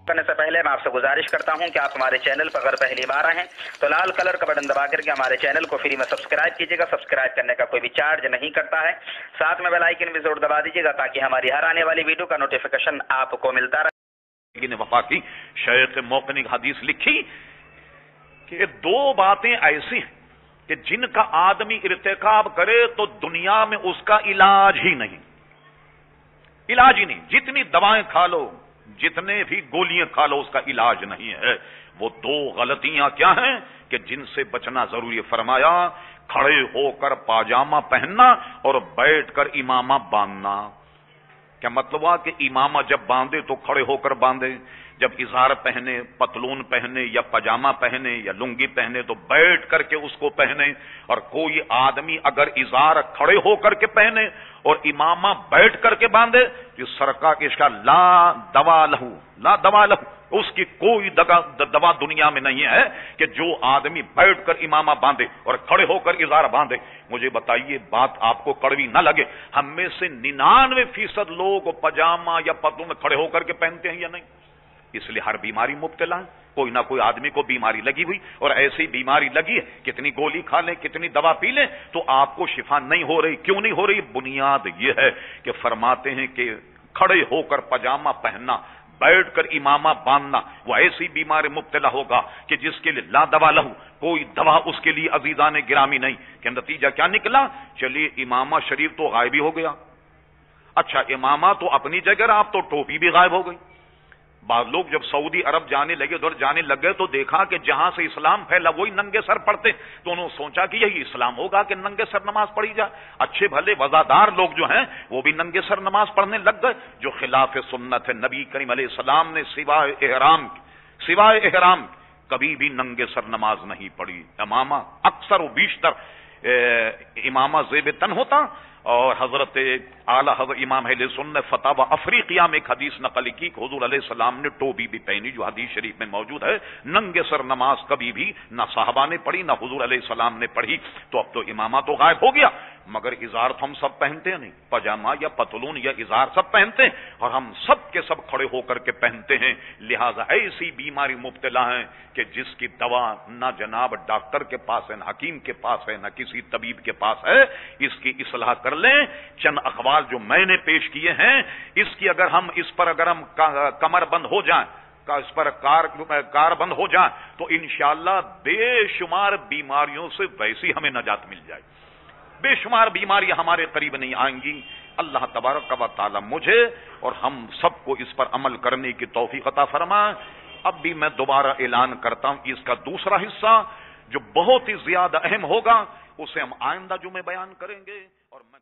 کرنے سے پہلے میں آپ سے گزارش کرتا ہوں کہ آپ ہمارے چینل پر اگر پہلی بار آئے ہیں تو لال کلر کا بٹن دبا کر کے ہمارے چینل کو فری میں سبسکرائب کیجیے گا۔ سبسکرائب کرنے کا کوئی بھی چارج نہیں کرتا ہے، ساتھ میں بیل آئیکن بھی ضرور دبا دیجیے گا تاکہ ہماری ہر آنے والی ویڈیو کا نوٹیفیکیشن آپ کو ملتا رہے۔ وفا کی شیخ موقنی حدیث لکھی کہ دو باتیں ایسی ہیں کہ جن کا آدمی ارتکاب کرے تو دنیا میں اس کا علاج ہی نہیں، علاج ہی نہیں، جتنی دوائیں کھا لو، جتنے بھی گولیاں کھا لو، اس کا علاج نہیں ہے۔ وہ دو غلطیاں کیا ہیں کہ جن سے بچنا ضروری ہے۔ فرمایا کھڑے ہو کر پاجامہ پہننا اور بیٹھ کر امامہ باندھنا۔ کیا مطلب ہوا کہ امامہ جب باندھے تو کھڑے ہو کر باندھے، جب اظہار پہنے، پتلون پہنے یا پاجامہ پہنے یا لنگی پہنے تو بیٹھ کر کے اس کو پہنے۔ اور کوئی آدمی اگر اظہار کھڑے ہو کر کے پہنے اور امامہ بیٹھ کر کے باندھے تو سرکار کے اشکال لا دوا لہو، لا دوا لہو، اس کی کوئی دوا دنیا میں نہیں ہے کہ جو آدمی بیٹھ کر امامہ باندھے اور کھڑے ہو کر اظہار باندھے۔ مجھے بتائیے، بات آپ کو کڑوی نہ لگے، ہم میں سے 99% لوگ پاجامہ یا پتلون کھڑے ہو کر کے پہنتے ہیں یا نہیں؟ اس لیے ہر بیماری مبتلا ہے، کوئی نہ کوئی آدمی کو بیماری لگی ہوئی، اور ایسی بیماری لگی ہے کتنی گولی کھا لیں، کتنی دوا پی لیں تو آپ کو شفا نہیں ہو رہی۔ کیوں نہیں ہو رہی؟ بنیاد یہ ہے کہ فرماتے ہیں کہ کھڑے ہو کر پاجامہ پہننا، بیٹھ کر امامہ باندھنا، وہ ایسی بیماری مبتلا ہوگا کہ جس کے لیے لا دوا لہو، کوئی دوا اس کے لیے عزیزان گرامی نہیں۔ کہ نتیجہ کیا نکلا؟ چلیے امامہ شریف تو غائب ہی ہو گیا۔ اچھا امامہ تو اپنی جگہ، آپ تو ٹوپی بھی غائب ہو گئی۔ بعض لوگ جب سعودی عرب جانے لگے، ادھر جانے لگ گئے تو دیکھا کہ جہاں سے اسلام پھیلا وہی ننگے سر پڑھتے، تو انہوں نے سوچا کہ یہی اسلام ہوگا کہ ننگے سر نماز پڑھی جائے۔ اچھے بھلے وزادار لوگ جو ہیں وہ بھی ننگے سر نماز پڑھنے لگ گئے، جو خلاف سنت ہے۔ نبی کریم علیہ السلام نے سوائے احرام کبھی بھی ننگے سر نماز نہیں پڑھی۔ امامہ اکثر و بیشتر امامہ زیب تن ہوتا، اور حضرت اعلی حضرت امام اہل سنت فتاوی افریقیہ میں ایک حدیث نقل کی کہ حضور علیہ السلام نے ٹوپی بھی پہنی، جو حدیث شریف میں موجود ہے۔ ننگے سر نماز کبھی بھی نہ صحابہ نے پڑھی نہ حضور علیہ السلام نے پڑھی۔ تو اب تو امامہ تو غائب ہو گیا، مگر اظہار تو ہم سب پہنتے ہیں، نہیں پاجامہ یا پتلون یا اظہار سب پہنتے ہیں، اور ہم سب کے سب کھڑے ہو کر کے پہنتے ہیں۔ لہذا ایسی بیماری مبتلا ہیں کہ جس کی دوا نہ جناب ڈاکٹر کے پاس ہے، نہ حکیم کے پاس ہے، نہ کسی طبیب کے پاس ہے۔ اس کی اصلاح کر لیں۔ چند اقوال جو میں نے پیش کیے ہیں، اس کی اگر ہم کمر بند ہو جائیں، اس پر کار بند ہو جائیں تو انشاءاللہ بے شمار بیماریوں سے ویسی ہمیں نجات مل جائے، بے شمار بیماریاں ہمارے قریب نہیں آئیں گی۔ اللہ تبارک و تعالی مجھے اور ہم سب کو اس پر عمل کرنے کی توفیق عطا فرمائے۔ اب بھی میں دوبارہ اعلان کرتا ہوں، اس کا دوسرا حصہ جو بہت ہی زیادہ اہم ہوگا اسے ہم آئندہ جمعے بیان کریں گے، اور میں